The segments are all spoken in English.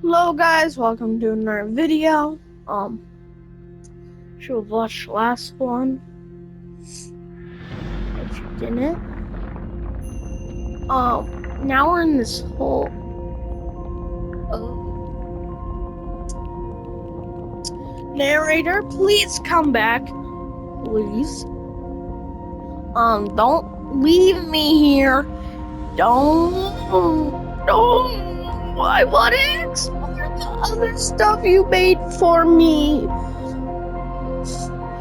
Hello guys, welcome to another video. Should have watched the last one if you didn't. Now we're in this whole narrator, please come back. Please. Don't leave me here. Don't. I want to explore the other stuff you made for me.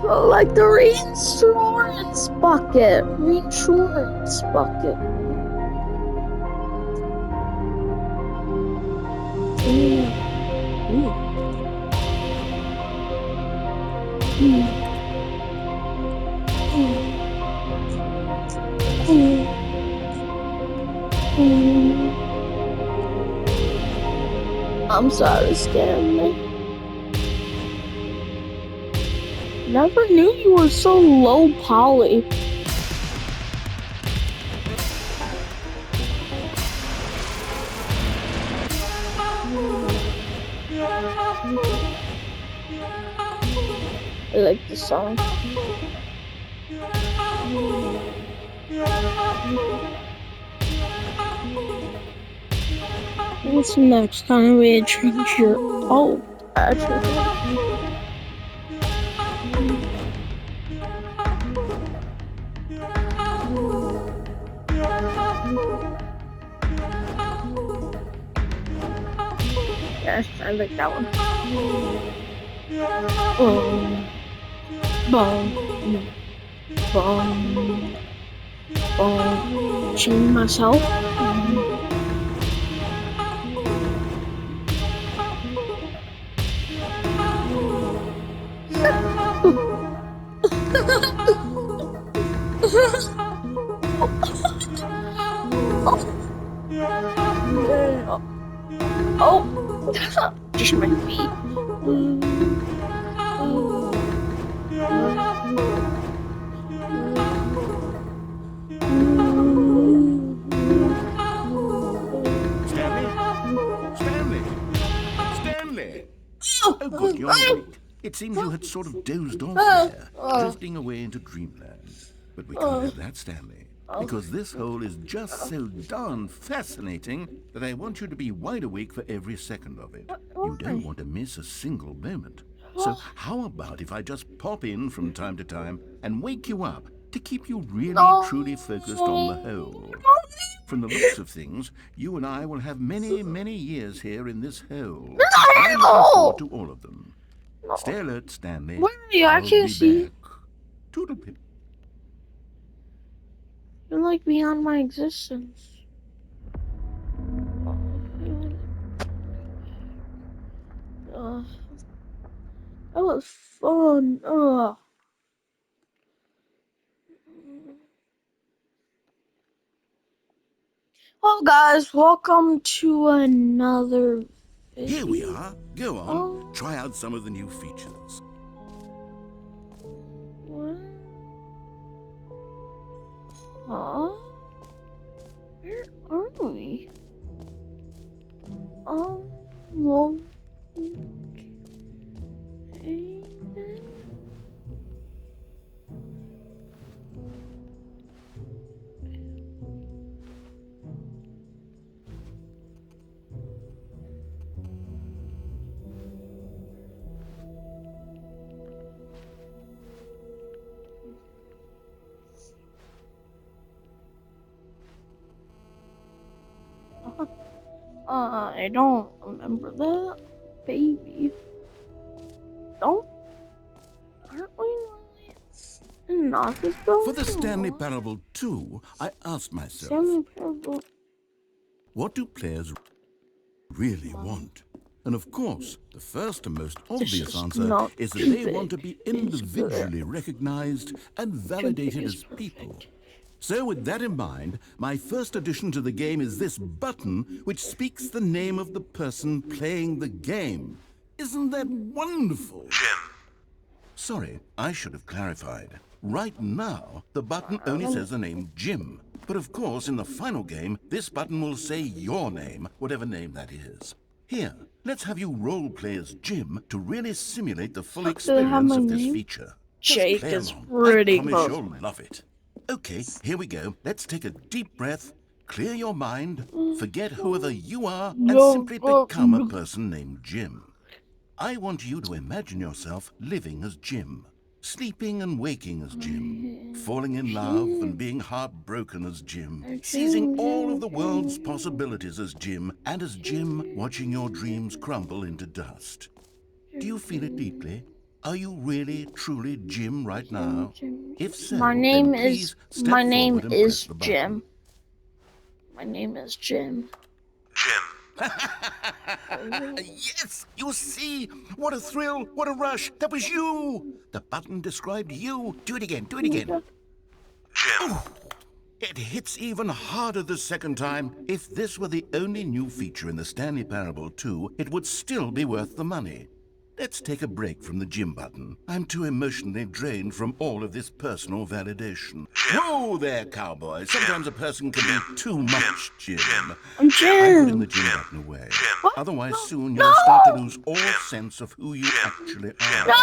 Like the reinsurance bucket. I'm sorry, Stanley. Never knew you were so low poly. I like the song. What's next? Kind of way to change your... Oh, actually. Yeah, I like that one. Change myself. Oh, just my feet. Stanley! Oh, good, you're awake. It seems you had sort of dozed off there, drifting away into dreamland. But we can't have that, Stanley, because this hole is just so darn fascinating that I want you to be wide awake for every second of it. You don't want to miss a single moment. So how about if I just pop in from time to time and wake you up to keep you really, truly focused on the hole? From the looks of things, you and I will have many, many years here in this hole. I'm looking forward to all of them. Stay alert, Stanley. Where are you? I can't see. Toodlepip. You're like beyond my existence. That was fun. Well, guys, welcome to another video. Here we are. Go on. Try out some of the new features. What? Huh? Where are we? Well, okay then. I don't remember that, baby. Aren't we not this For the Stanley Parable 2, I asked myself, what do players really want? And of course, the first and most obvious answer is that they want to be individually recognized and validated as people. So with that in mind, my first addition to the game is this button which speaks the name of the person playing the game. Isn't that wonderful? Jim. Sorry, I should have clarified. Right now, the button only says the name Jim. But of course, in the final game, this button will say your name, whatever name that is. Here, let's have you role-play as Jim to really simulate the full Do they have experience my of this name? feature. Jake Just play is along. pretty I promise close. you'll love it. Okay, here we go. Let's take a deep breath, clear your mind, forget whoever you are, and simply become a person named Jim. I want you to imagine yourself living as Jim, sleeping and waking as Jim, falling in love and being heartbroken as Jim, seizing all of the world's possibilities as Jim, and as Jim watching your dreams crumble into dust. Do you feel it deeply? Are you really, truly Jim right now? If so, My name then please is step my name forward and press is the button. Jim. My name is Jim. Yes, you see? What a thrill, what a rush. That was you. The button described you. Do it again, do it again. Jim. It hits even harder the second time. If this were the only new feature in the Stanley Parable 2, it would still be worth the money. Let's take a break from the Jim button. I'm too emotionally drained from all of this personal validation. Whoa there, cowboy. Sometimes a person can be too much Jim. I'm I'm putting Jim. the Jim button away. What? Otherwise, soon you'll start to lose all sense of who you actually are. No,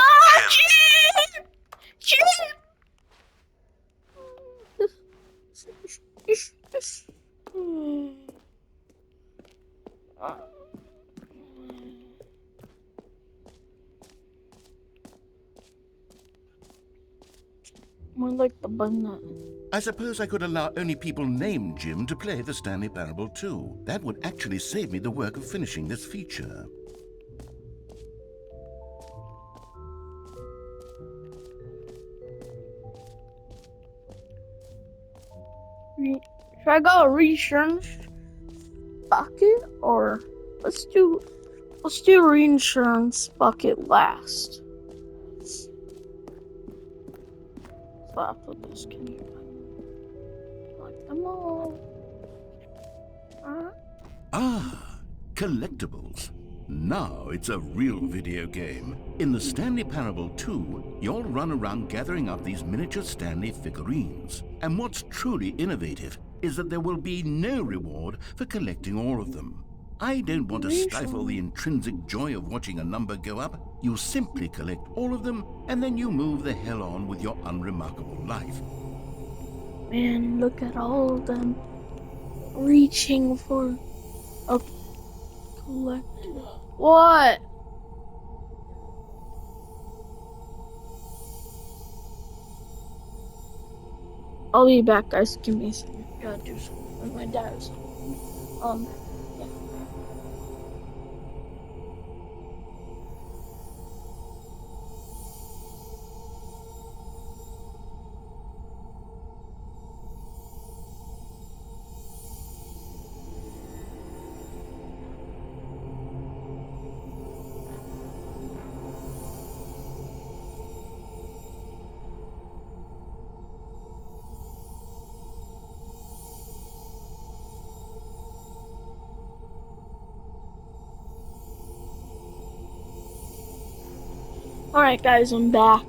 Jim. Jim. More like the button that. I suppose I could allow only people named Jim to play the Stanley Parable 2. That would actually save me the work of finishing this feature. Should I go reinsurance bucket or let's do reinsurance bucket last. So after this, can you like them all? Ah, collectibles. Now it's a real video game. In the Stanley Parable 2, you'll run around gathering up these miniature Stanley figurines. And what's truly innovative is that there will be no reward for collecting all of them. I don't want to stifle the intrinsic joy of watching a number go up. You simply collect all of them, and then you move the hell on with your unremarkable life. Man, look at all of them reaching for a collector. What? I'll be back, guys. Give me a second. Gotta do something with my dad's. Yeah. Alright guys, I'm back.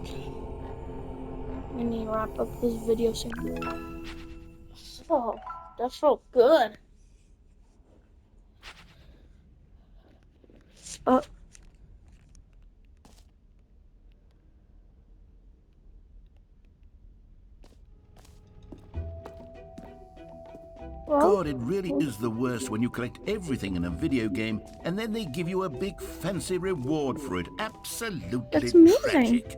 I need to wrap up this video soon. So, that felt good. God, it really is the worst when you collect everything in a video game and then they give you a big fancy reward for it. Absolutely That's amazing. tragic.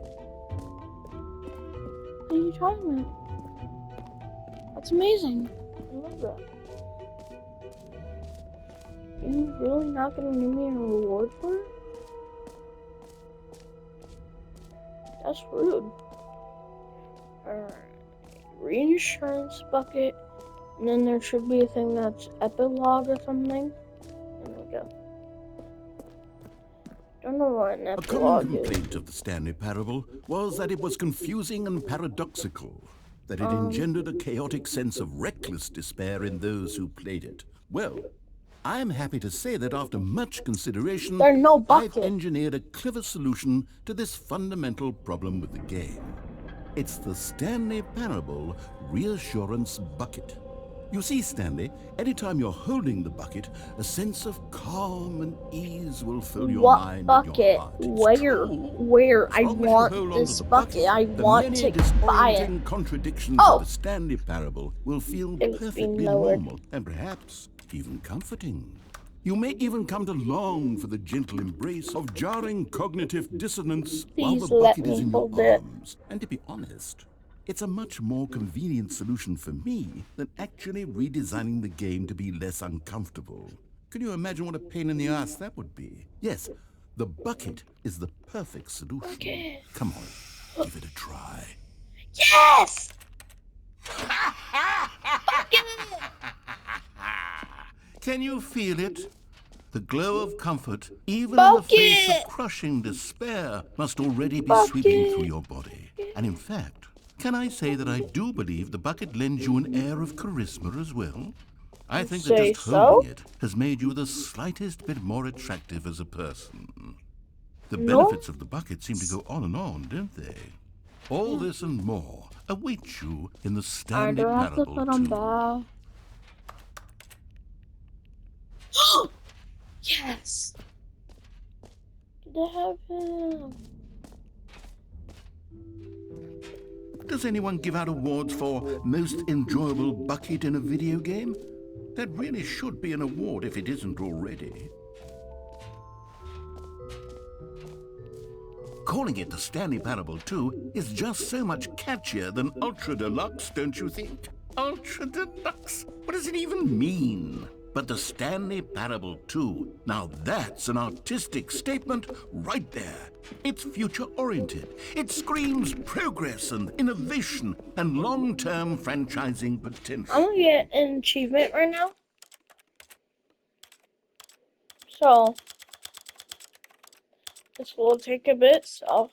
What are you talking about? That's amazing. I love that. Are you really not gonna give me a reward for it? That's rude. Alright. Reinsurance bucket. And then there should be a thing that's epilogue or something. There we go. Don't know what an A common epilogue is. complaint of the Stanley Parable was that it was confusing and paradoxical, that it engendered a chaotic sense of reckless despair in those who played it. Well, I'm happy to say that after much consideration, There's no I've bucket. engineered a clever solution to this fundamental problem with the game. It's the Stanley Parable Reassurance Bucket. You see, Stanley, anytime you're holding the bucket, a sense of calm and ease will fill your What mind and your bucket? heart. It's Where? true. Where? As I long as you want hold on to this the bucket. bucket, I the want many to buy it. disorienting contradictions of Oh! the Stanley parable will feel It was being perfectly lowered. normal and perhaps even comforting. You may even come to long for the gentle embrace of jarring cognitive dissonance while the Please let bucket is me in your hold it. arms. And to be honest, it's a much more convenient solution for me than actually redesigning the game to be less uncomfortable. Can you imagine what a pain in the ass that would be? Yes, the bucket is the perfect solution. Bucket. Come on, give it a try. Yes! Bucket! Can you feel it? The glow of comfort, even in the face of Bucket! crushing despair, must already be sweeping through Bucket! your body. And in fact, can I say that I do believe the bucket lends you an air of charisma as well? I think that Say just holding so? it has made you the slightest bit more attractive as a person. The No? benefits of the bucket seem to go on and on, don't they? All this and more await you in the I Stanley don't have to Parable put them 2. back. Yes! Did I have him? Does anyone give out awards for most enjoyable bucket in a video game? That really should be an award if it isn't already. Calling it the Stanley Parable 2 is just so much catchier than Ultra Deluxe, don't you think? Ultra Deluxe? What does it even mean? But the Stanley Parable 2, now that's an artistic statement right there. It's future-oriented. It screams progress and innovation and long-term franchising potential. I'm gonna get an achievement right now. So, this will take a bit, so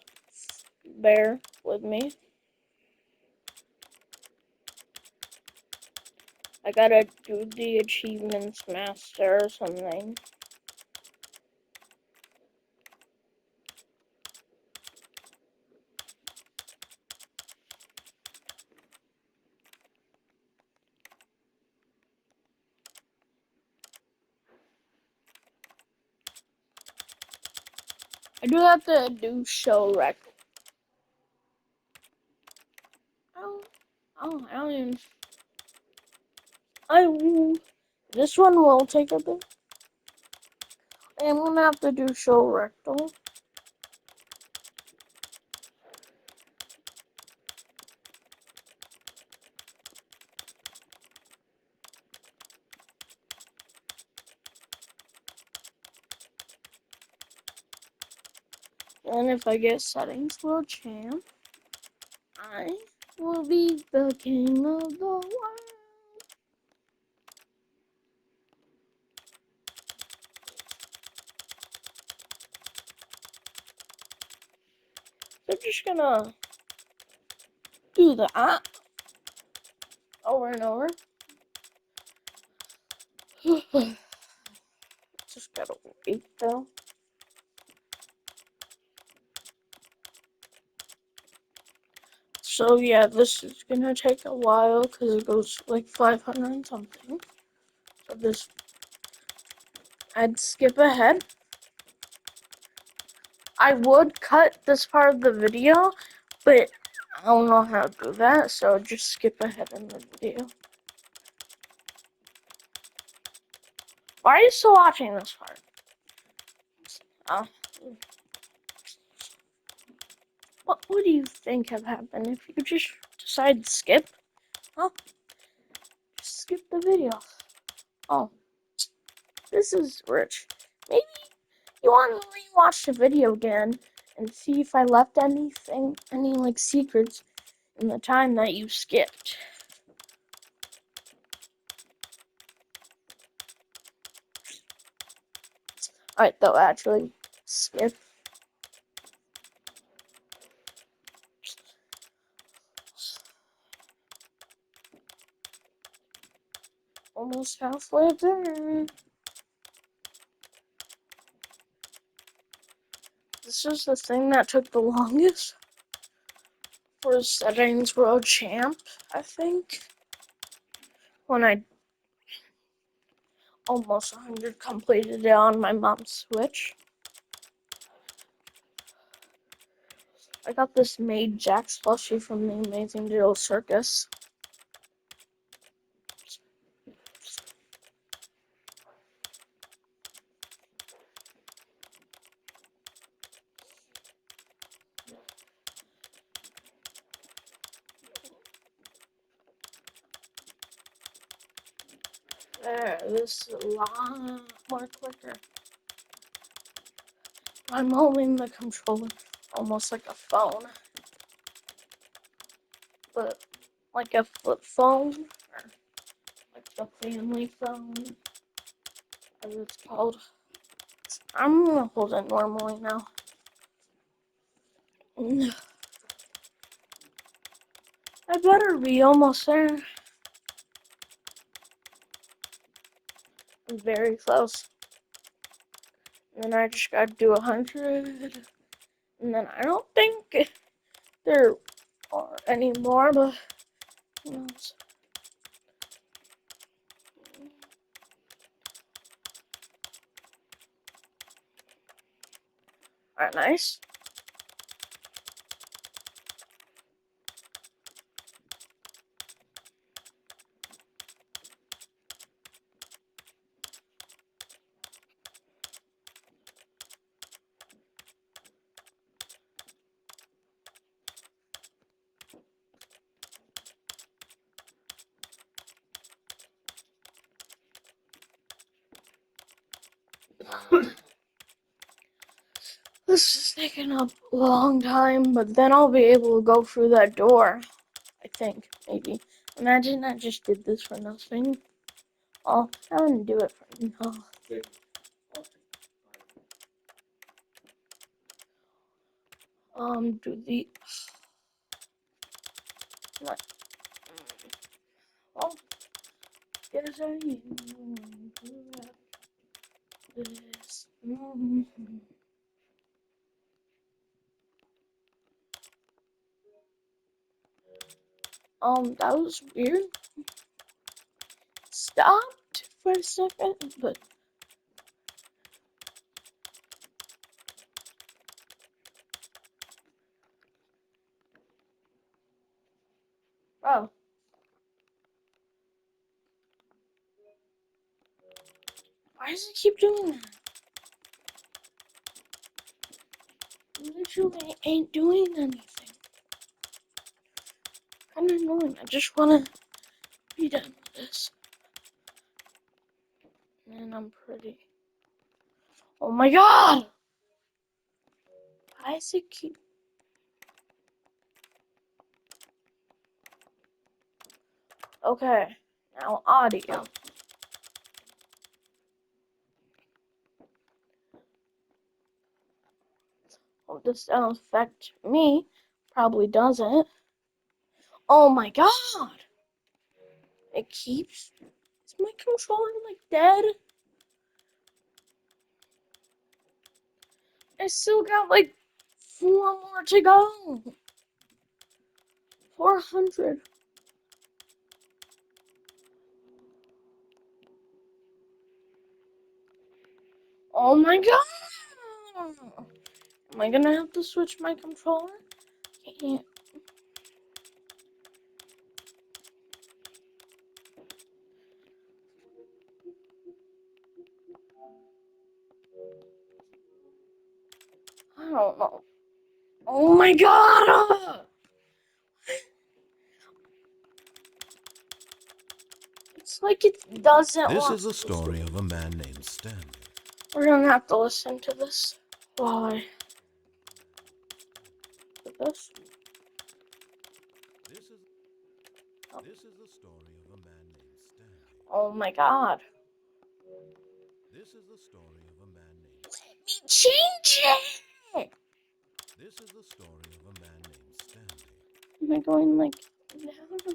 bear with me. I gotta do the achievements master or something. I do have to do show rec. I don't even. This one will take a bit. I'm gonna have to do show rectal. And if I get settings world champ, I will be the king of the world. So I'm just gonna do that over and over. Just gotta wait though. So yeah, this is gonna take a while because it goes like 500 and something. So this, I'd skip ahead. I would cut this part of the video, but I don't know how to do that, so just skip ahead in the video. Why are you still watching this part? What do you think have happened if you just decide to skip? Huh? Just skip the video. Oh, this is rich. Maybe you want to rewatch the video again and see if I left anything, any like secrets in the time that you skipped. Alright, though, actually, skip. Almost halfway there. This is the thing that took the longest for settings world champ, I think. when I almost 100 completed it on my mom's Switch. I got this made Jax plushie from the Amazing Digital Circus. There, this is a lot more quicker. I'm holding the controller almost like a phone. But like a flip phone, or like a family phone, as it's called. I'm gonna hold it normally now. I better be almost there. I'm very close. And then I just gotta do 100. And then I don't think there are any more, but who knows? Alright, nice. This is taking up a long time, but then I'll be able to go through that door. I think, maybe. Imagine I just did this for nothing. Oh, I wouldn't do it for nothing. Do the... What? Oh, yes, I am. This. That was weird. Stopped for a second, but oh, why does it keep doing that? Literally ain't doing anything. Kind of annoying. I just wanna be done with this, and I'm pretty. Oh my god! Why does it keep? Okay, now audio. Oh, this doesn't affect me. Probably doesn't. Oh my god! It keeps. Is my controller like dead? I still got like 4 more to go. 400. Oh my god! Am I gonna have to switch my controller? Can't. I don't know. Oh my god! It's like it doesn't This want is the to. story of a man named Stanley. We're gonna have to listen to this while I do this. This is the story of a man named Stanley. Oh my god. This is the story of a man named Let me change it! This is the story of a man named Stanley. Am I going like down?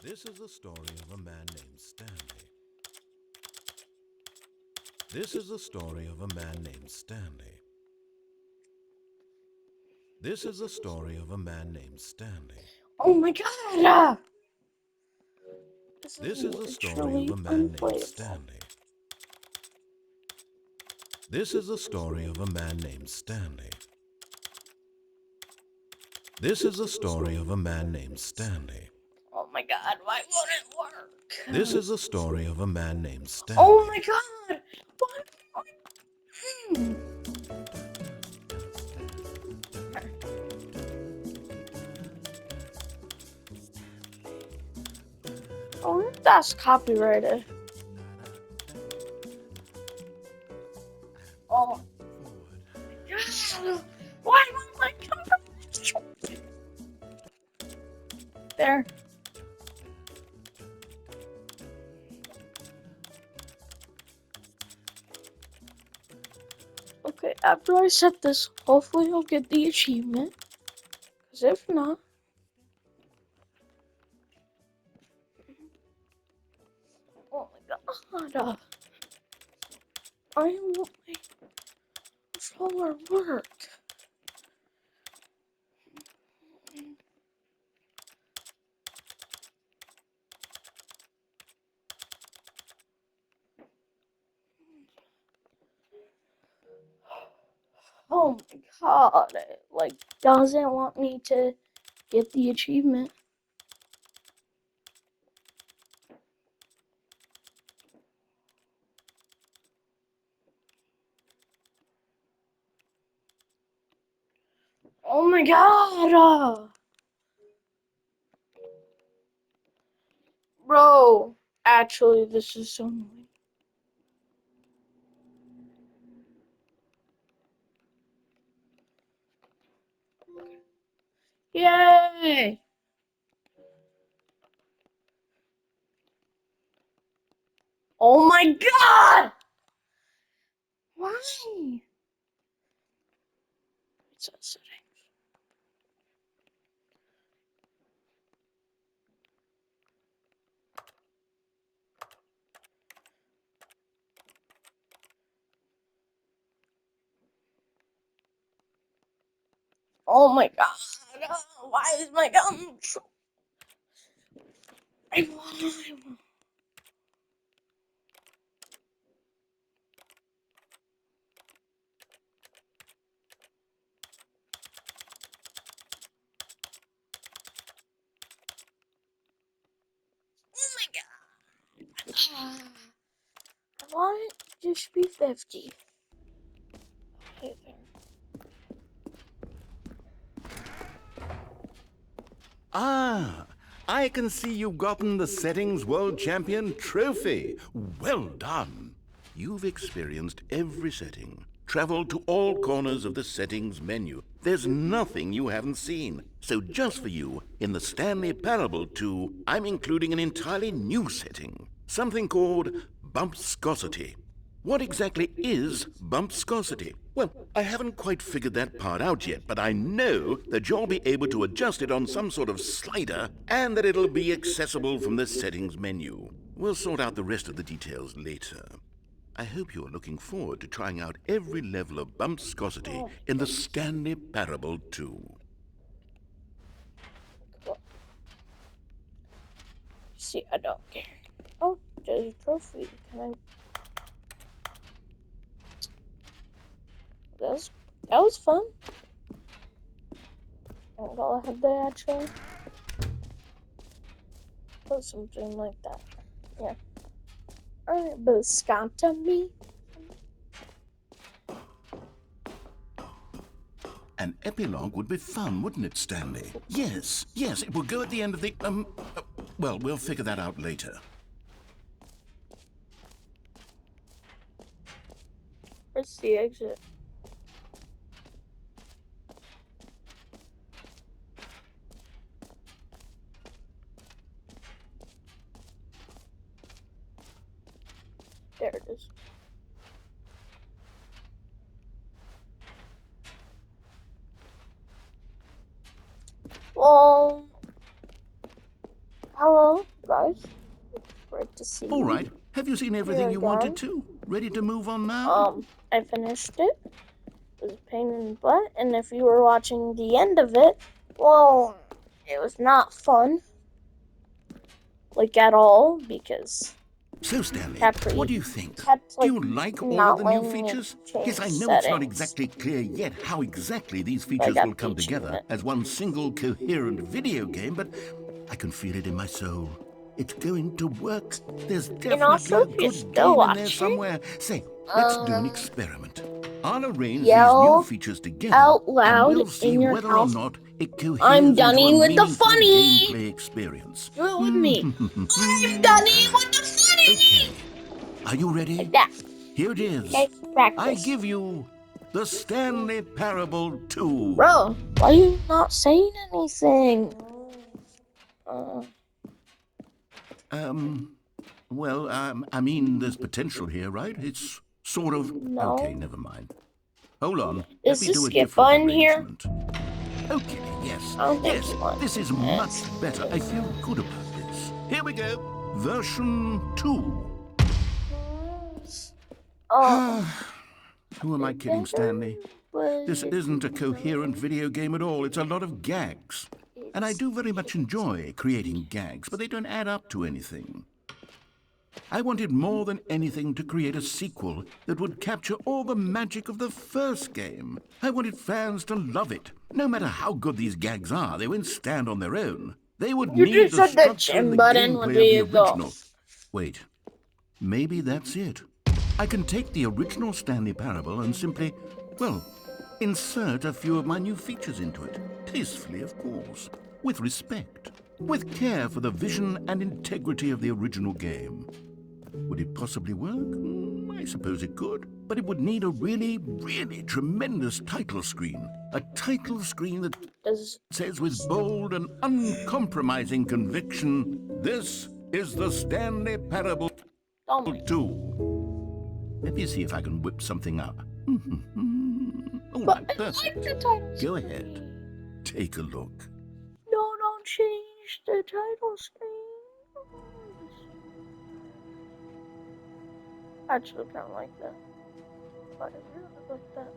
This is the story of a man named Stanley. This is the story of a man named Stanley. This is the story of a man named Stanley. Oh my god! This is a story of a man named Stanley. This is a story of a man named Stanley. This is a story of a man named Stanley. Oh my god, why won't it work? This is a story of a man named Stanley. Oh my god! Why? Oh, that's copyrighted. Oh. Why won't I come? There. Okay, after I set this, hopefully I'll get the achievement. Because if not... Oh my god. I want my controller work. Oh my god, it like doesn't want me to get the achievement. Oh my god! Bro, actually this is so annoying. Yay! Oh my god! Why? It's that setting. Oh my god! Why is my gun? I want. Oh my god! I want it to just be 50. Okay, there. Ah, I can see you've gotten the Settings World Champion trophy. Well done. You've experienced every setting, traveled to all corners of the settings menu. There's nothing you haven't seen. So just for you, in the Stanley Parable 2, I'm including an entirely new setting, something called bumpscosity. What exactly is bumpscosity? Well, I haven't quite figured that part out yet, but I know that you'll be able to adjust it on some sort of slider and that it'll be accessible from the settings menu. We'll sort out the rest of the details later. I hope you're looking forward to trying out every level of bumpscosity in the Stanley Parable 2. See, I don't care. Oh, there's a trophy. Can I? That was fun. I'm gonna have to actually put something like that. Yeah. Alright, Boscanta me. An epilogue would be fun, wouldn't it, Stanley? Yes, it will go at the end of the, well, we'll figure that out later. Where's the exit? There it is. Well, hello, guys. Great to see you. All right. Have you seen everything you wanted to? Ready to move on now? I finished it. It was a pain in the butt, and if you were watching the end of it, well, it was not fun. like at all, because So, Stanley, Capri what do you think? kept Do like you like all of not the new letting me features? change Yes, I know settings. it's not exactly clear yet how exactly these I features got will come the together achievement. as one single coherent video game, but I can feel it in my soul. It's going to work. There's And also, definitely a if you're good still game in there watching, somewhere. Say, let's do an experiment. I'll arrange these new yell features together, out and loud we'll see in your whether or house, not it coheres "I'm into a Dunny with the meaningful funny!" gameplay experience. Do it with me. I'm Dunny with the funny! Okay. Are you ready? Like that. Here it is. Okay, practice. I give you the Stanley Parable 2. Bro, why are you not saying anything? Well, I mean, there's potential here, right? It's sort of... No. Okay, never mind. Hold on. Is Let me the do a skip different button here? arrangement. Okay, yes. I don't think Yes, you want this is much better. I feel good about this. Here we go. Version 2. Who am I kidding, Stanley? This isn't a coherent video game at all. It's a lot of gags. And I do very much enjoy creating gags, but they don't add up to anything. I wanted more than anything to create a sequel that would capture all the magic of the first game. I wanted fans to love it. No matter how good these gags are, they won't stand on their own. They would You need just the said the structure and chin the button. gameplay What of do the you go? original. Wait, maybe that's it. I can take the original Stanley Parable and simply, well, insert a few of my new features into it. Tastefully, of course. With respect. With care for the vision and integrity of the original game. Would it possibly work? I suppose it could. But it would need a really, really tremendous title screen. A title screen that says with bold and uncompromising conviction, "This is the Stanley Parable 2. Let me see if I can whip something up. All right, perfect. Go ahead. Take a look. No, don't change the title screen. I actually kind of like that. I really like that.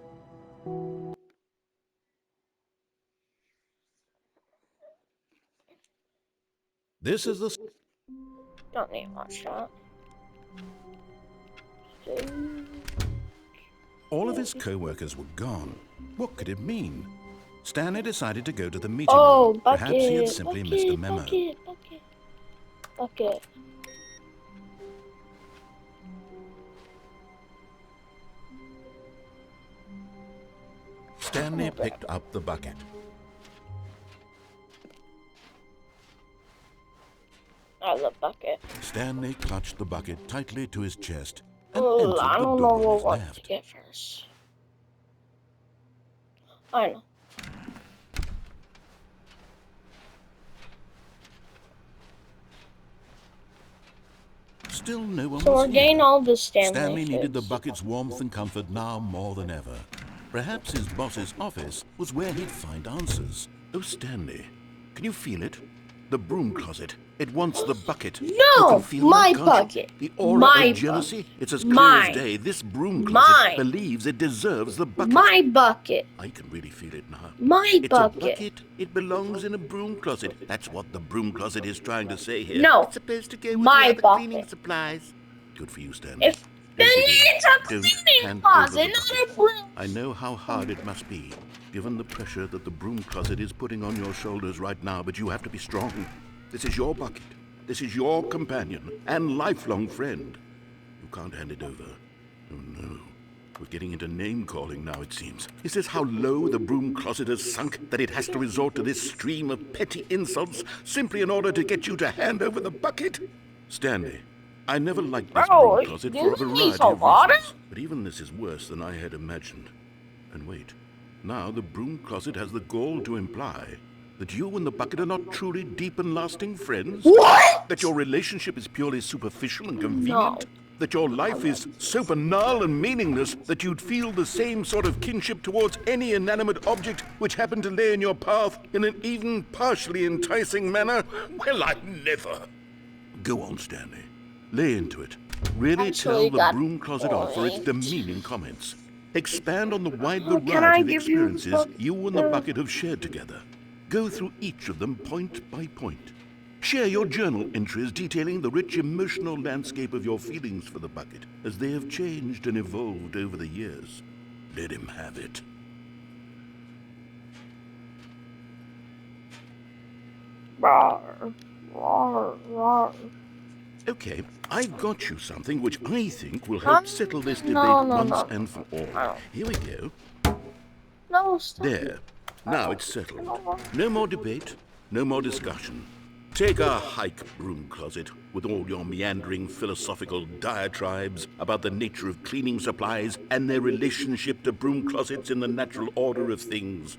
This is the... Don't need much that. All of his co-workers were gone. What could it mean? Stanley decided to go to the meeting Oh, room. bucket, Perhaps he had simply missed a memo. Bucket. Stanley picked up the bucket. Oh, the bucket. Stanley clutched the bucket tightly to his chest and Oh, entered I the don't door know on his what to left. get first. I know. Still no one So was we're getting here. all the Stanley Stanley needed the fix. bucket's warmth and comfort now more than ever. Perhaps his boss's office was where he'd find answers. Oh, Stanley, can you feel it? The broom closet. It wants the bucket. You No, can feel my that, can't bucket. you? The aura My of jealousy. bucket. It's as clear Mine. as day. This broom closet Mine. believes it deserves the bucket. My bucket. I can really feel it now. My It's bucket. a bucket. It belongs in a broom closet. That's what the broom closet is trying to say here. No. It's supposed to go with My the other cleaning bucket. supplies. Good for you, Stanley. If then it's a Don't cleaning hand over closet, the not bucket. a broom. I know how hard it must be, given the pressure that the broom closet is putting on your shoulders right now, but you have to be strong. This is your bucket. This is your companion and lifelong friend. You can't hand it over. Oh no. We're getting into name-calling now, it seems. Is this how low the broom closet has sunk, that it has to resort to this stream of petty insults simply in order to get you to hand over the bucket? Stanley, I never liked this Bro, broom closet for a this needs variety a of water? reasons. But even this is worse than I had imagined. And wait, now the broom closet has the gall to imply that you and the bucket are not truly deep and lasting friends? What? That your relationship is purely superficial and convenient? No. That your life is so banal and meaningless that you'd feel the same sort of kinship towards any inanimate object which happened to lay in your path in an even partially enticing manner? Well, I never. Go on, Stanley. Lay into it. Really Actually, tell the got broom closet off for its point. demeaning comments. Expand on the wide Can I variety of give you experiences you and the the- bucket have shared together. Go through each of them point by point. Share your journal entries detailing the rich emotional landscape of your feelings for the bucket, as they have changed and evolved over the years. Let him have it. Rawr, rawr, rawr. Okay, I've got you something which I think will No, help settle this debate no, once no, and for all. no. Here we go. No, stop. There. Now it's I settled. don't want No more debate, no more discussion. Take a hike, broom closet, with all your meandering philosophical diatribes about the nature of cleaning supplies and their relationship to broom closets in the natural order of things.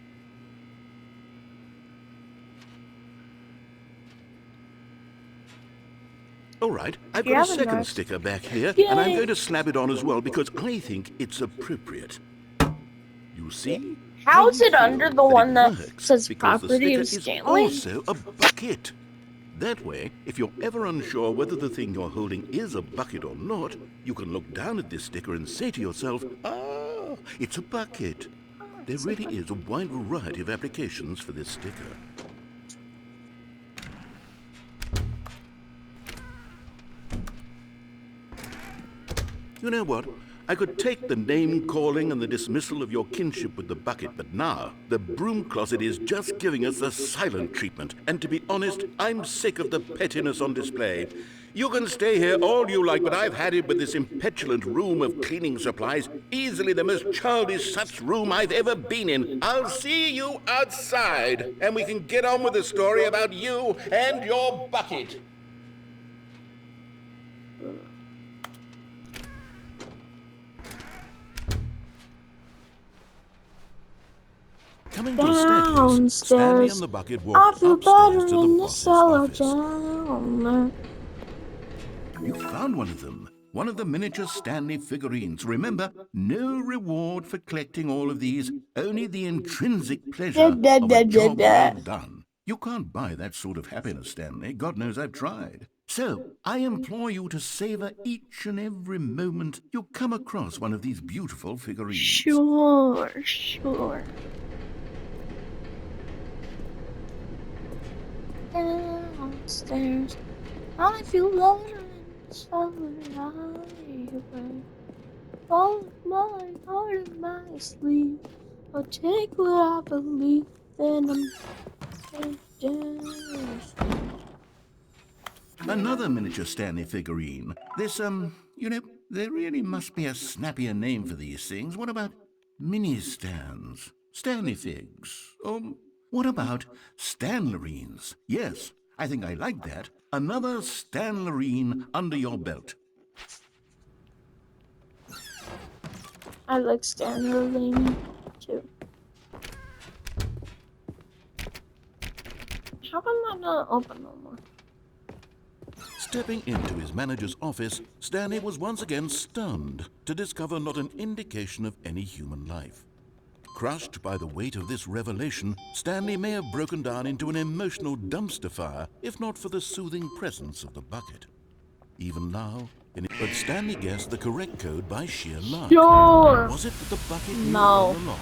All right, I've got a second sticker back here, and I'm going to slap it on as well because I think it's appropriate. You see? How's I it under feel the one that works says because the property sticker of is Stanley? also a bucket. That way, if you're ever unsure whether the thing you're holding is a bucket or not, you can look down at this sticker and say to yourself, ah, it's a bucket. There really is a wide variety of applications for this sticker. You know what? I could take the name-calling and the dismissal of your kinship with the bucket, but now the broom closet is just giving us the silent treatment. And to be honest, I'm sick of the pettiness on display. You can stay here all you like, but I've had it with this impetulant room of cleaning supplies. Easily the most childish such room I've ever been in. I'll see you outside, and we can get on with the story about you and your bucket. Coming to the staircase, Stanley and the bucket I walked feel upstairs better to the in the boss's cellar office. down there. You found one of them. One of the miniature Stanley figurines. Remember, no reward for collecting all of these, only the intrinsic pleasure of a job well done. You can't buy that sort of happiness, Stanley. God knows I've tried. So, I implore you to savor each and every moment you come across one of these beautiful figurines. Sure. Downstairs, I feel better in the cellar highway. Follow my heart in my sleep. I'll take what I believe, then I'm down. Another miniature Stanley figurine. This, you know, there really must be a snappier name for these things. What about mini-stands? Stanley figs? Or what about Stanlerines? Yes, I think I like that. Another Stanlerine under your belt. I like Stanley too. How come I'm not open no more? Stepping into his manager's office, Stanley was once again stunned to discover not an indication of any human life. Crushed by the weight of this revelation, Stanley may have broken down into an emotional dumpster fire if not for the soothing presence of the bucket. Even now, but Stanley guessed the correct code by sheer luck. Sure. Was it that the bucket knew No. all along?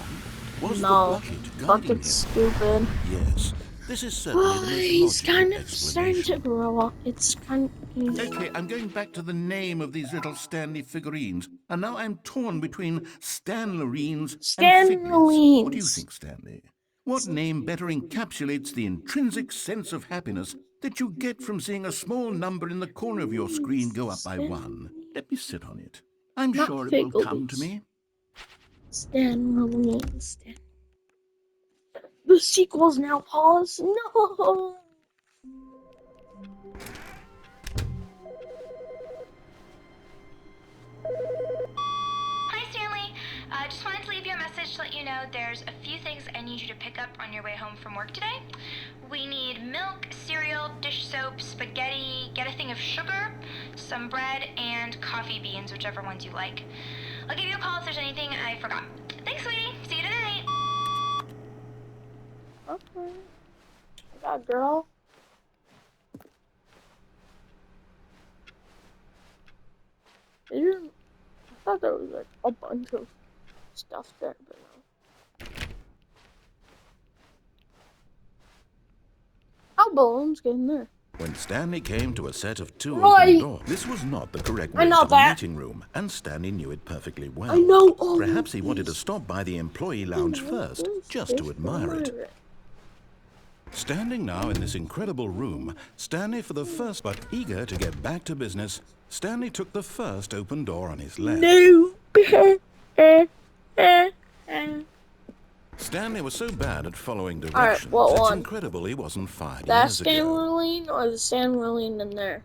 Was the bucket guiding Bucket's him? stupid. Yes, this is certainly Well, the most he's logical kind of starting to explanation. grow up. It's kind of... Okay, I'm going back to the name of these little Stanley figurines, and now I'm torn between Stanlerines and Figlets. What do you think, Stanley? What name better encapsulates the intrinsic sense of happiness that you get from seeing a small number in the corner of your screen go up by one? Let me sit on it. I'm Not sure it will come to Figlets. me. Stanley. The sequel's now paused. No. Hi, Stanley. Just wanted to leave you a message to let you know there's a few things I need you to pick up on your way home from work today. We need milk, cereal, dish soap, spaghetti, get a thing of sugar, some bread, and coffee beans, whichever ones you like. I'll give you a call if there's anything I forgot. Thanks, sweetie. See you tonight. Okay. I got a girl. I thought there was like a bunch of stuff there, but no. How balloons get in there? When Stanley came to a set of two Right. open doors, this was not the correct way know to the that. meeting room, and Stanley knew it perfectly well. I know all Perhaps of he wanted to these. stop by the employee lounge first, just to admire it. Standing now in this incredible room, Stanley for the first, but eager to get back to business, Stanley took the first open door on his left. No. Stanley was so bad at following Alright, directions, what it's one? incredible he wasn't 5 That years ago. Stanley or the Stanley in there?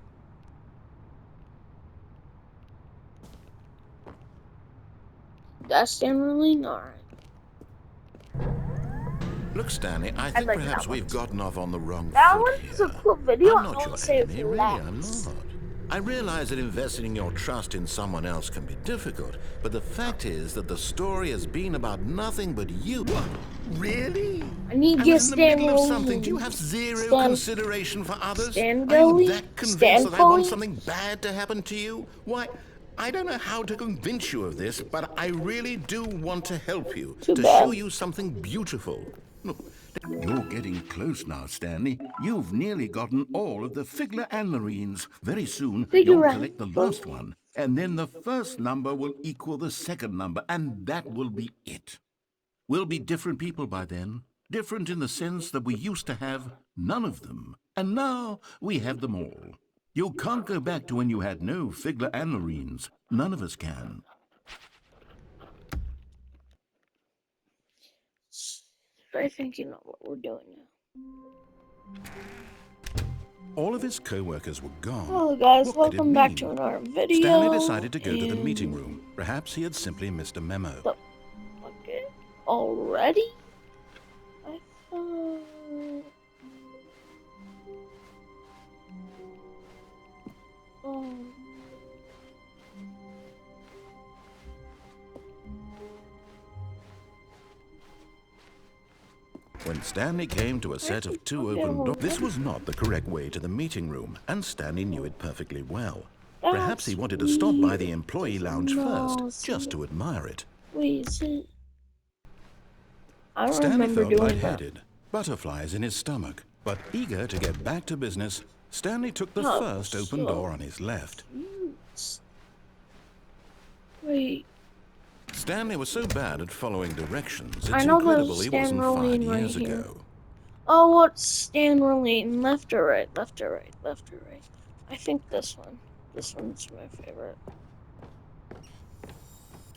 That Stanley? Alright. Look, Stanley, I think like perhaps that we've one. gotten off on the wrong That foot one here. is a cool video. I'm I not want your to say enemy, really, I'm relax. not. I realize that investing your trust in someone else can be difficult, but the fact is that the story has been about nothing but you. What? Really? I need to I get was in the middle of Stanley. something. Do you have zero Stan- consideration for others? Are Stanley? you that convinced that I want Stanley? something bad to happen to you? Why, I don't know how to convince you of this, but I really do want to help you, Too to bad. show you something beautiful. Look, You're getting close now, Stanley. You've nearly gotten all of the Figler Anlarines. Very soon, you'll collect the last one, and then the first number will equal the second number, and that will be it. We'll be different people by then. Different in the sense that we used to have none of them, and now we have them all. You can't go back to when you had no Figler Anlarines. None of us can. I think you know what we're doing now. all of his co-workers were gone. Hello guys, What could it welcome back mean? to another video. Stanley decided to go to the and meeting room. Perhaps he had simply missed a memo. The bucket already? I thought. Oh. When Stanley came to a set of two open doors, this was not the correct way to the meeting room, and Stanley knew it perfectly well. Perhaps he wanted to stop by the employee lounge first, just to admire it. Wait, is it? I don't Stanley remember felt doing that. lightheaded, butterflies in his stomach, but eager to get back to business, Stanley took the Oh, first open so door on his left. Wait, Stanley was so bad at following directions, it's I know incredible there's he wasn't 5 Stanley right years here. ago. Oh, what's Stanley? Left or right? Left or right? Left or right? I think this one. This one's my favorite.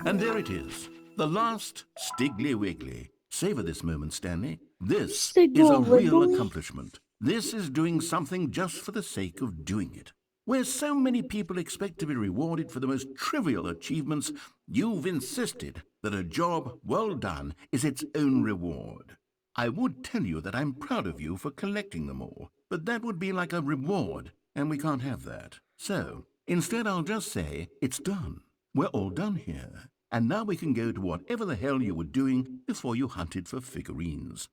And there it is, the last Stiggly Wiggly. Savor this moment, Stanley. This is a Stiggly real Wiggly? accomplishment. This is doing something just for the sake of doing it. Where so many people expect to be rewarded for the most trivial achievements, you've insisted that a job well done is its own reward. I would tell you that I'm proud of you for collecting them all, but that would be like a reward, and we can't have that. So, instead I'll just say, it's done. We're all done here. And now we can go to whatever the hell you were doing before you hunted for figurines.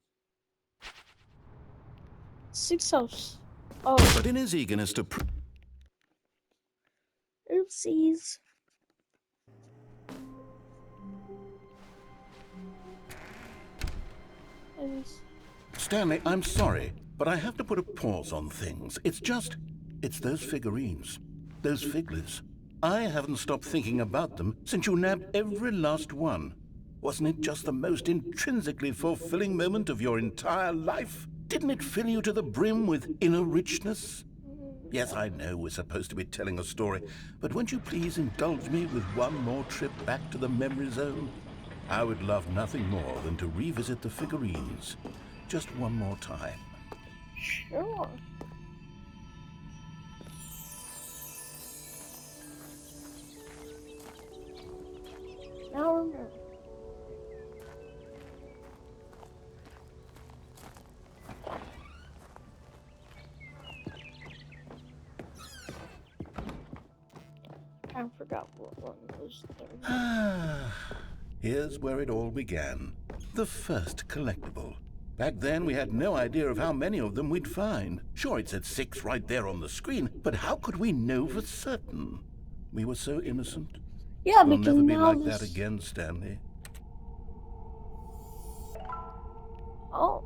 6 house. Oh, But in his eagerness to oopsies. Stanley, I'm sorry, but I have to put a pause on things. It's those figurines, those Figlers. I haven't stopped thinking about them since you nabbed every last one. Wasn't it just the most intrinsically fulfilling moment of your entire life? Didn't it fill you to the brim with inner richness? Yes, I know we're supposed to be telling a story, but won't you please indulge me with one more trip back to the memory zone? I would love nothing more than to revisit the figurines. Just one more time. Sure. Now remember. I forgot what one was there. Here's where it all began. The first collectible. Back then, we had no idea of how many of them we'd find. Sure, it said 6 right there on the screen, but how could we know for certain? We were so innocent. Yeah, We'll because never be now like this... that again, Stanley. Oh.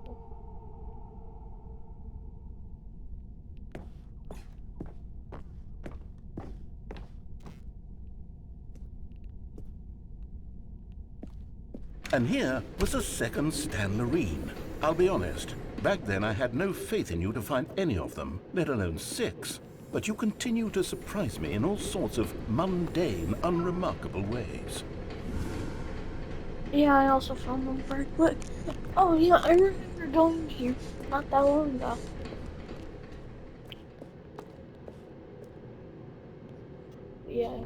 And here was a second Stanley. I'll be honest, back then I had no faith in you to find any of them, let alone 6. But you continue to surprise me in all sorts of mundane, unremarkable ways. Yeah, I also found them very quick. Oh yeah, I remember going here not that long ago. Yeah.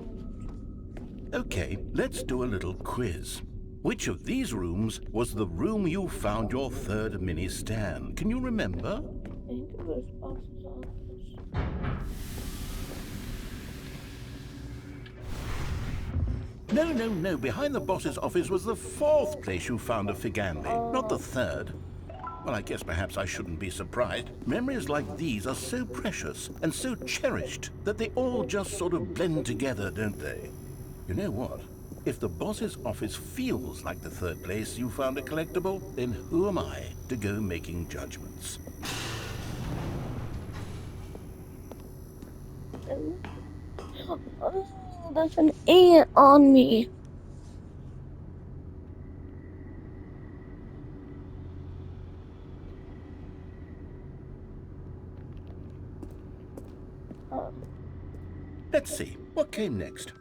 Okay, let's do a little quiz. Which of these rooms was the room you found your third mini Stan? Can you remember? I think it was boss's office. No. Behind the boss's office was the 4th place you found a Stanley, not the 3rd. Well, I guess perhaps I shouldn't be surprised. Memories like these are so precious and so cherished that they all just sort of blend together, don't they? You know what? If the boss's office feels like the 3rd place you found a collectible, then who am I to go making judgments? Oh, there's an ant on me. Let's see, what came next?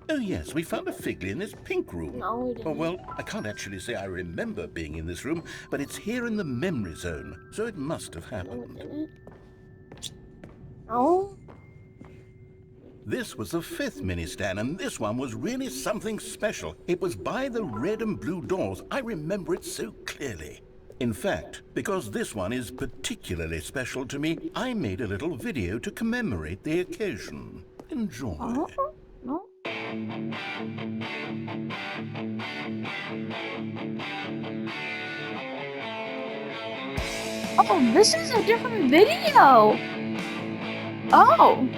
Oh yes, we found a Figley in this pink room. No, we didn't. Oh, well, I can't actually say I remember being in this room, but it's here in the memory zone, so it must have happened. No. This was the 5th mini Stan, and this one was really something special. It was by the red and blue doors. I remember it so clearly. In fact, because this one is particularly special to me, I made a little video to commemorate the occasion. Enjoy. No. Oh, this is a different video. Oh.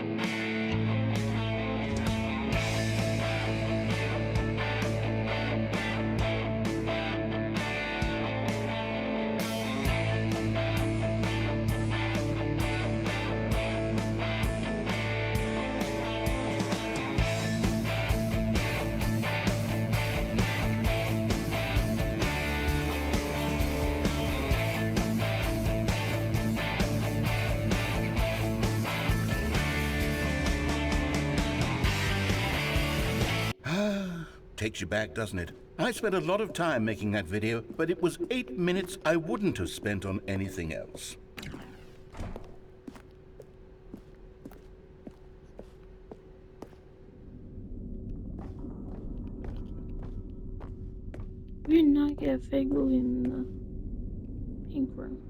Takes you back, doesn't it? I spent a lot of time making that video, but it was 8 minutes I wouldn't have spent on anything else. We did not get a Figley in the pink room.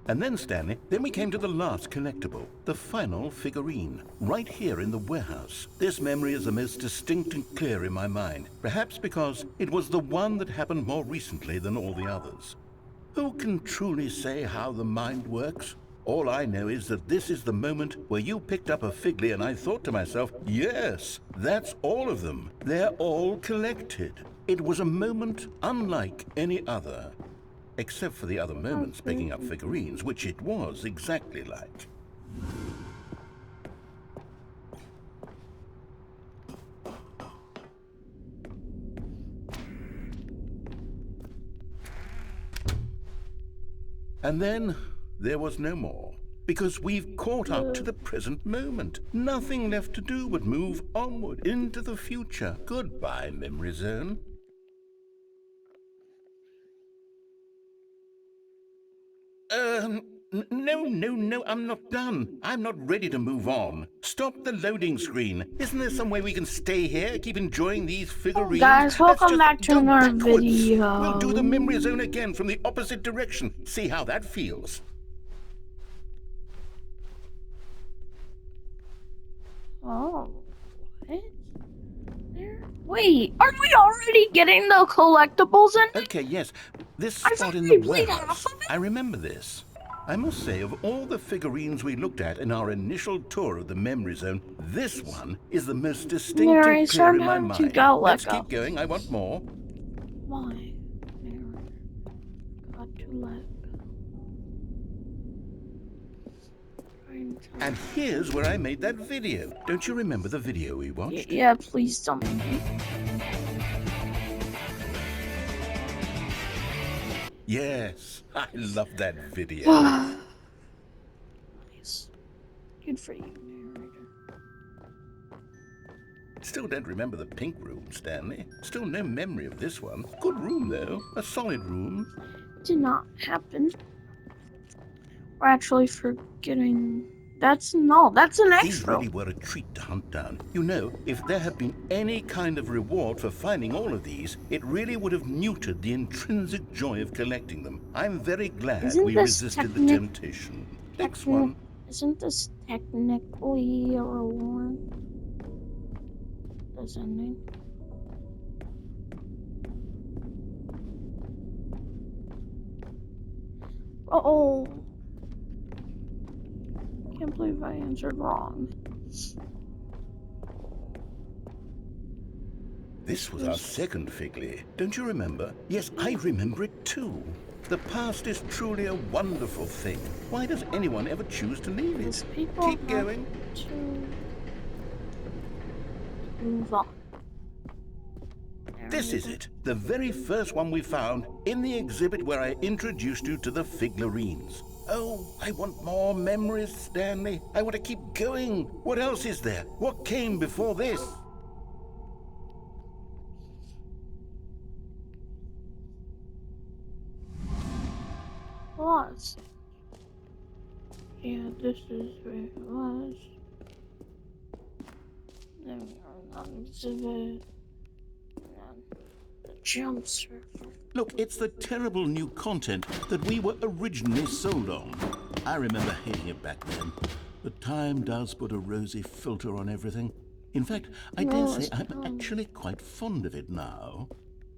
And then, Stanley, then we came to the last collectible, the final figurine, right here in the warehouse. This memory is the most distinct and clear in my mind, perhaps because it was the one that happened more recently than all the others. Who can truly say how the mind works? All I know is that this is the moment where you picked up a Figley and I thought to myself, yes, that's all of them. They're all collected. It was a moment unlike any other. Except for the other moments picking up figurines, which it was exactly like. And then there was no more, because we've caught up to the present moment. Nothing left to do but move onward into the future. Goodbye, memory zone. No, I'm not done. I'm not ready to move on. Stop the loading screen. Isn't there some way we can stay here, keep enjoying these figurines? Guys, welcome back to another video. We'll do the memory zone again from the opposite direction. See how that feels. Oh, what? Wait, are we already getting the collectibles in? Okay, yes. This I spot thought in we the played warehouse. half of it. I remember this. I must say, of all the figurines we looked at in our initial tour of the memory zone, this one is the most distinct Mary, and clear in my sometimes you mind. gotta let Let's go. keep going. I want more. Why? Mary, got to let go. And here's where I made that video. Don't you remember the video we watched? Yeah, please don't make me. Yes, I love that video. Nice. Good for you, narrator. Still don't remember the pink room, Stanley. Still no memory of this one. Good room, though. A solid room. Did not happen. We're actually forgetting. That's an These extra. really were a treat to hunt down. You know, if there had been any kind of reward for finding all of these, it really would have neutered the intrinsic joy of collecting them. I'm very glad we resisted the temptation. Next one. Isn't this technically a reward? This ending. Oh. Can't believe I answered wrong. This was our second Figley. Don't you remember? Yes, I remember it too. The past is truly a wonderful thing. Why does anyone ever choose to leave it? Keep going. To move on. This is it. The very first one we found in the exhibit where I introduced you to the figlarines. Oh, I want more memories, Stanley. I want to keep going. What else is there? What came before this? Was. Yeah, this is where it was. Then we are on exhibit. And the jump surfer. Look, it's the terrible new content that we were originally sold on. I remember hating it back then. But time does put a rosy filter on everything. In fact, I dare say I'm actually quite fond of it now.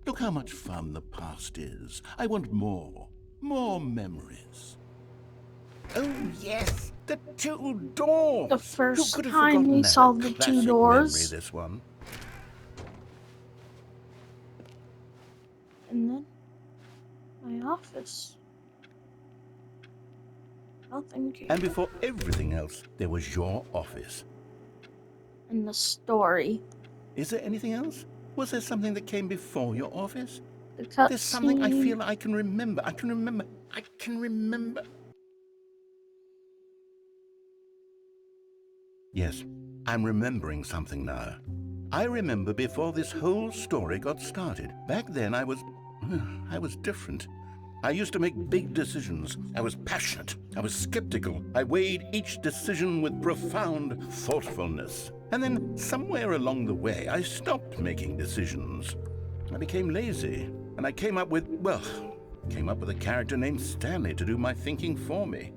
Look how much fun the past is. I want more. More memories. Oh, yes! The two doors! The first time we saw the two doors. Memory, this one. And then my office. Nothing came. And before everything else, there was your office. And the story. Is there anything else? Was there something that came before your office? The cutscene. There's something I feel I can remember. I can remember. Yes, I'm remembering something now. I remember before this whole story got started. Back then I was different. I used to make big decisions. I was passionate. I was skeptical. I weighed each decision with profound thoughtfulness. And then somewhere along the way, I stopped making decisions. I became lazy. And I came up with a character named Stanley to do my thinking for me.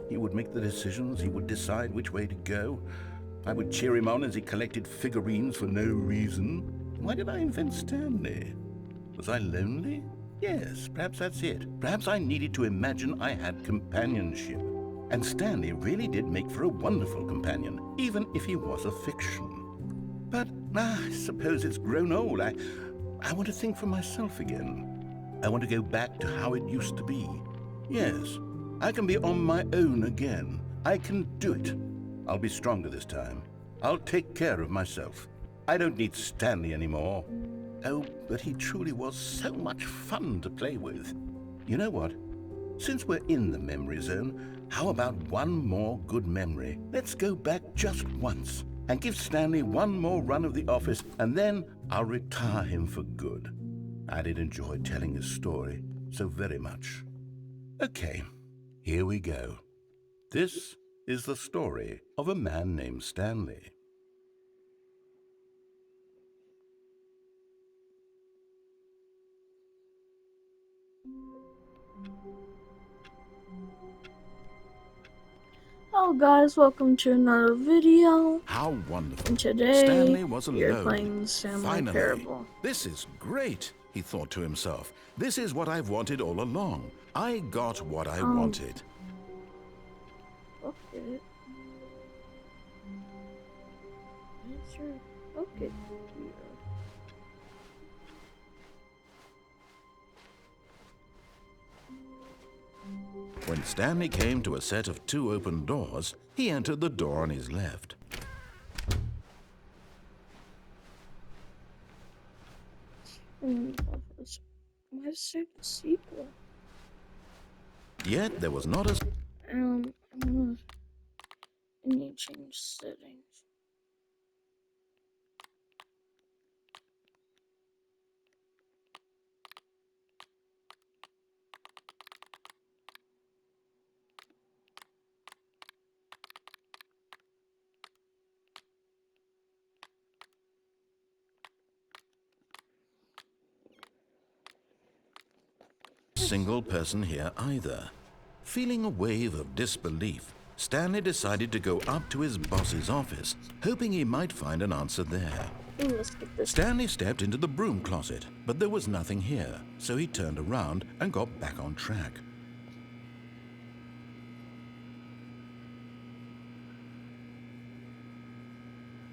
He would make the decisions. He would decide which way to go. I would cheer him on as he collected figurines for no reason. Why did I invent Stanley? Was I lonely? Yes, perhaps that's it. Perhaps I needed to imagine I had companionship. And Stanley really did make for a wonderful companion, even if he was a fiction. But I suppose it's grown old. I want to think for myself again. I want to go back to how it used to be. Yes, I can be on my own again. I can do it. I'll be stronger this time. I'll take care of myself. I don't need Stanley anymore. Oh, but he truly was so much fun to play with. You know what? Since we're in the memory zone, how about one more good memory? Let's go back just once and give Stanley one more run of the office, and then I'll retire him for good. I did enjoy telling his story so very much. Okay, here we go. This is the story of a man named Stanley. Hello guys, welcome to another video. How wonderful. And today, Stanley was we are alone. playing the Stanley Finally. Parable. This is great, he thought to himself. This is what I've wanted all along. I got what I wanted. Okay. Answer. Okay. When Stanley came to a set of two open doors, he entered the door on his left. Why does it say the sequel? Yet there was not a I need to change settings. single person here either. Feeling a wave of disbelief, Stanley decided to go up to his boss's office, hoping he might find an answer there. Ooh, let's get this. Stanley stepped into the broom closet, but there was nothing here, so he turned around and got back on track.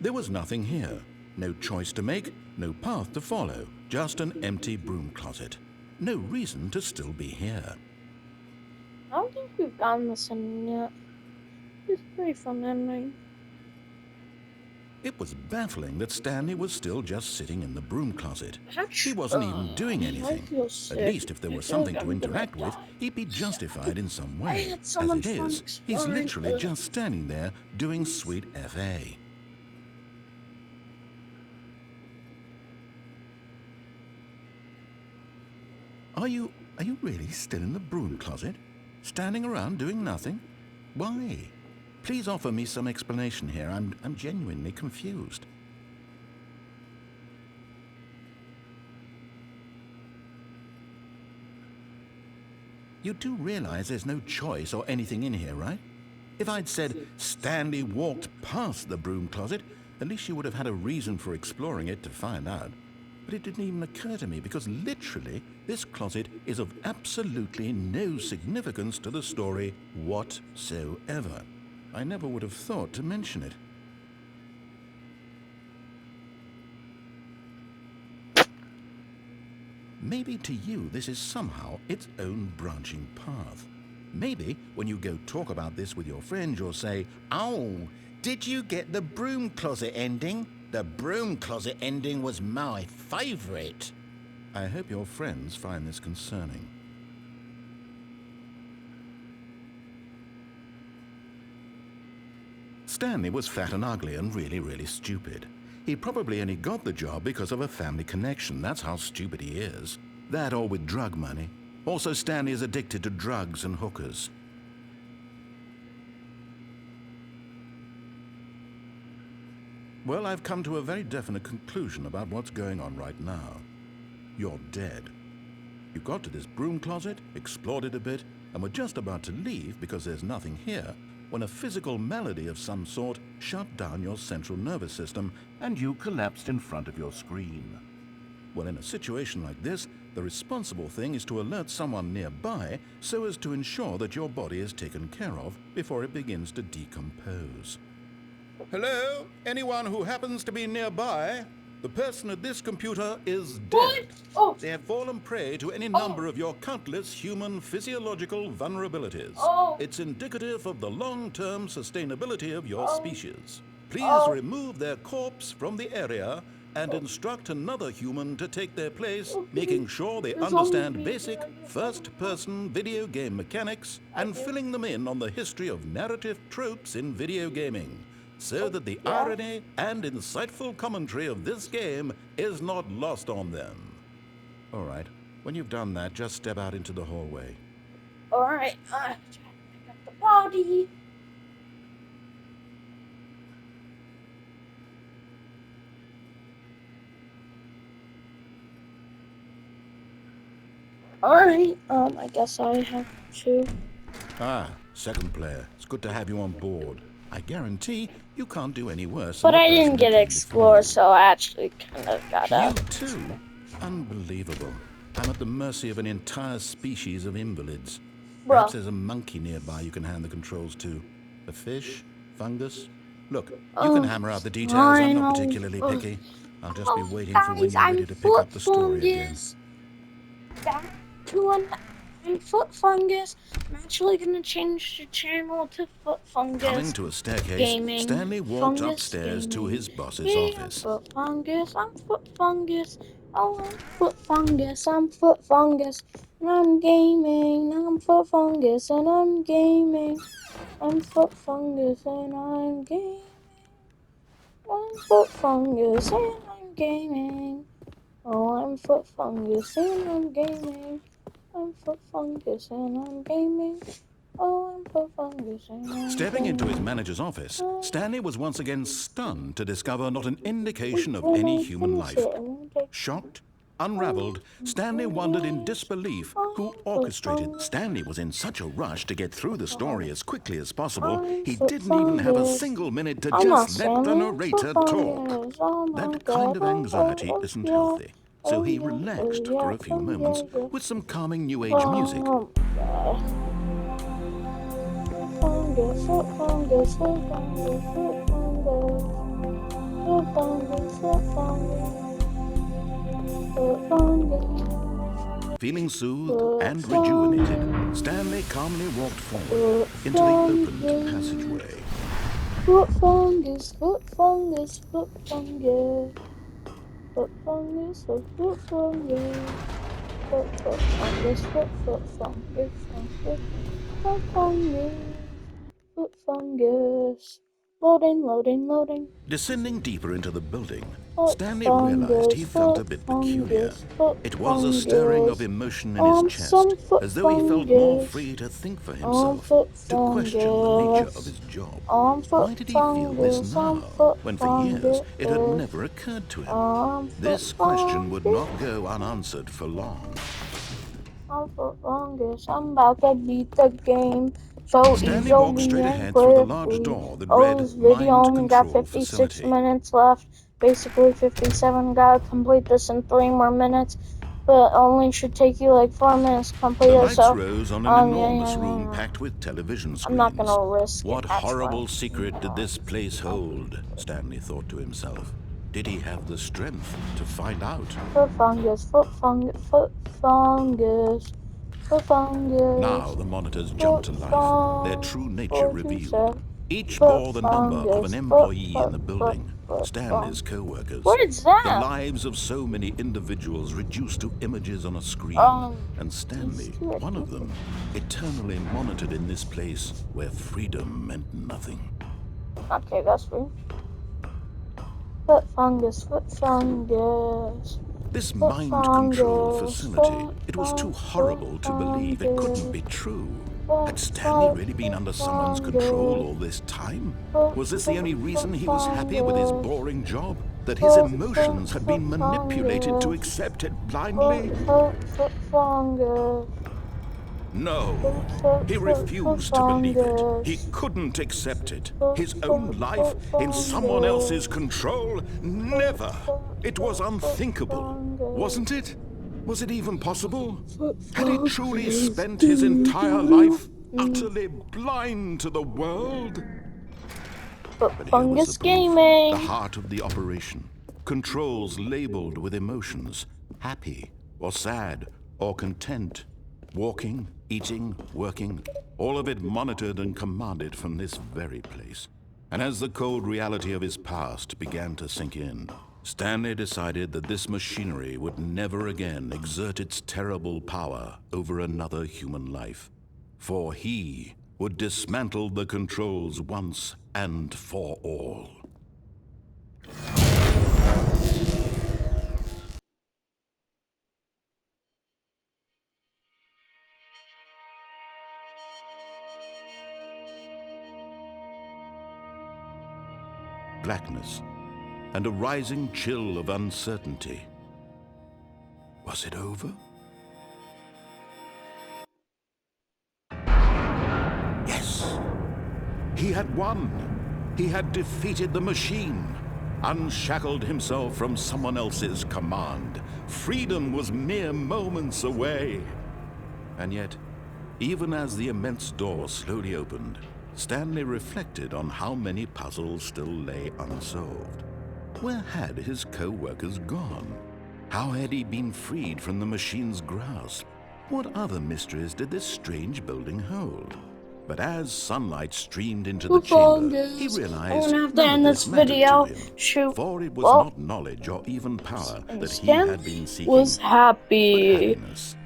There was nothing here. No choice to make, no path to follow, just an empty broom closet. No reason to still be here. I don't think we've gotten this in yet. It's a pretty fun ending. It was baffling that Stanley was still just sitting in the broom closet. He Actually, wasn't even doing I anything. feel At sick. least if there I was feel something like to I'm gonna interact with, die. he'd be justified in some I way. had so As much it fun is, he's exploring literally this. just standing there doing sweet FA. Are you really still in the broom closet? Standing around doing nothing? Why? Please offer me some explanation here. I'm genuinely confused. You do realize there's no choice or anything in here, right? If I'd said Stanley walked past the broom closet, at least you would have had a reason for exploring it to find out. But it didn't even occur to me because literally this closet is of absolutely no significance to the story whatsoever. I never would have thought to mention it. Maybe to you this is somehow its own branching path. Maybe when you go talk about this with your friends you'll say, "Oh, did you get the broom closet ending? The broom closet ending was my favorite." I hope your friends find this concerning. Stanley was fat and ugly and really stupid. He probably only got the job because of a family connection. That's how stupid he is. That or with drug money. Also, Stanley is addicted to drugs and hookers. Well, I've come to a very definite conclusion about what's going on right now. You're dead. You got to this broom closet, explored it a bit, and were just about to leave because there's nothing here, when a physical malady of some sort shut down your central nervous system and you collapsed in front of your screen. Well, in a situation like this, the responsible thing is to alert someone nearby so as to ensure that your body is taken care of before it begins to decompose. Hello? Anyone who happens to be nearby? The person at this computer is dead. What? Oh. They have fallen prey to any number of your countless human physiological vulnerabilities. Oh. It's indicative of the long-term sustainability of your species. Please remove their corpse from the area and instruct another human to take their place, making sure they understand basic first-person video game mechanics and filling them in on the history of narrative tropes in video gaming, so that the irony and insightful commentary of this game is not lost on them. All right, when you've done that, just step out into the hallway. Alright, I have to pick up the body. Alright, I guess I have to. Ah, second player. It's good to have you on board. I guarantee you can't do any worse. But than the I didn't person get who came explore, before so I actually kind of got you. up. You too? Unbelievable. I'm at the mercy of an entire species of invalids. Perhaps there's a monkey nearby you can hand the controls to. A fish? Fungus? Look, you can hammer out the details. I'm not particularly picky. I'll just be waiting for when you're ready to pick up the story again. Back to I'm Foot Fungus. I'm actually gonna change the channel to Foot Fungus. Coming to a staircase, Gaming. Stanley walked Fungus upstairs to gaming. his boss's Yeah, office. Foot Fungus. I'm Foot Fungus. Oh, I'm Foot Fungus. I'm Foot Fungus. and I'm gaming. I'm Foot Fungus and I'm gaming. I'm Foot Fungus and I'm gaming. I'm Foot Fungus and I'm gaming. Oh, I'm Foot Fungus and I'm gaming. I'm Foot Fungus and I'm gaming. Oh, I'm Foot Fungus and I'm Stepping into his gaming. manager's office, Stanley was once again stunned to discover not an Wait, indication of when any I human finish life. it, I'm gonna take Shocked, unraveled, Stanley wondered in disbelief who Foot orchestrated. Fungus. Stanley was in such a rush to get through the story as quickly as possible, I'm he Foot didn't even have a Fungus. single minute to I'm not just let the Stanley, I'm Foot narrator talk. Fungus. Oh my That kind god. of anxiety isn't Yeah. healthy, so Oh he yeah. relaxed Oh for yeah. a few Oh moments yeah. with some calming New Age music. Oh god. Foot Fungus. Foot Fungus. Foot Fungus. Foot Fungus. Foot Fungus. Foot Fungus. Foot Fungus. Feeling soothed Foot and rejuvenated, Fungus. Stanley calmly walked Foot forward into the opened Fungus. passageway. Foot Fungus. Foot Fungus. Foot Fungus. Foot Fungus. Foot Fungus. Foot Fungus. Foot Fungus. Foot Fungus. Foot Fungus. Loading, loading, loading. Descending deeper into the building, Foot Stanley realized he fungus, felt a foot bit peculiar. fungus, foot It was a stirring of fungus. emotion in his Some chest, foot as though he felt more fungus. free to think for himself, Foot to question the nature of fungus. his job. Foot Why did he feel this fungus. now, Foot when for years it had fungus. never occurred to him? Foot This question would fungus. not go unanswered for long. Foot fungus. I'm about to beat the game so Stanley walked easily straight and ahead through the large quickly. door that Oh, read this video Mind only got Control 56 Facility. minutes left. Basically 57. Gotta complete this in 3 more minutes. But only should take you like 4 minutes to complete The it. lights So, rose on an enormous room yeah. packed with television I'm not screens. gonna risk it. What That's horrible why. secret did this place hold? Stanley thought to himself. Did he have the strength to find out? Foot fungus. Foot fungus. Foot fungus. Foot fungus. Now the monitors jumped Foot to life, their fungus. true nature 47. revealed. Each Foot bore the number of an fungus. employee in the building, Stanley's co-workers. What is The that? lives of so many individuals reduced to images on a screen. And Stanley, one of them, eternally monitored in this place where freedom meant nothing. Okay, that's weird. Foot fungus. Foot fungus. This Foot mind control fungus. facility, it was too horrible to believe. It couldn't be true. Had Stanley really been under someone's control all this time? Was this the only reason he was happy with his boring job? That his emotions had been manipulated to accept it blindly? Foot fungus. No, he refused to believe it. He couldn't accept it. His own life in someone else's control? Never. It was unthinkable, wasn't it? Was it even possible? Had he truly spent his entire life utterly blind to the world? Foot But here was fungus the proof, gaming. the heart of the operation. Controls labeled with emotions, happy or sad or content. Walking, eating, working, all of it monitored and commanded from this very place. And as the cold reality of his past began to sink in, Stanley decided that this machinery would never again exert its terrible power over another human life. For he would dismantle the controls once and for all. Blackness and a rising chill of uncertainty. Was it over? Yes! He had won! He had defeated the machine, unshackled himself from someone else's command. Freedom was mere moments away. And yet, even as the immense door slowly opened, Stanley reflected on how many puzzles still lay unsolved. Where had his co-workers gone? How had he been freed from the machine's grasp? What other mysteries did this strange building hold? But as sunlight streamed into the chamber, he realized I'm gonna have to none end of this this mattered video. to him, Shoot. for it was Well, not knowledge or even power that he Stan had been seeking, was but happy. happiness.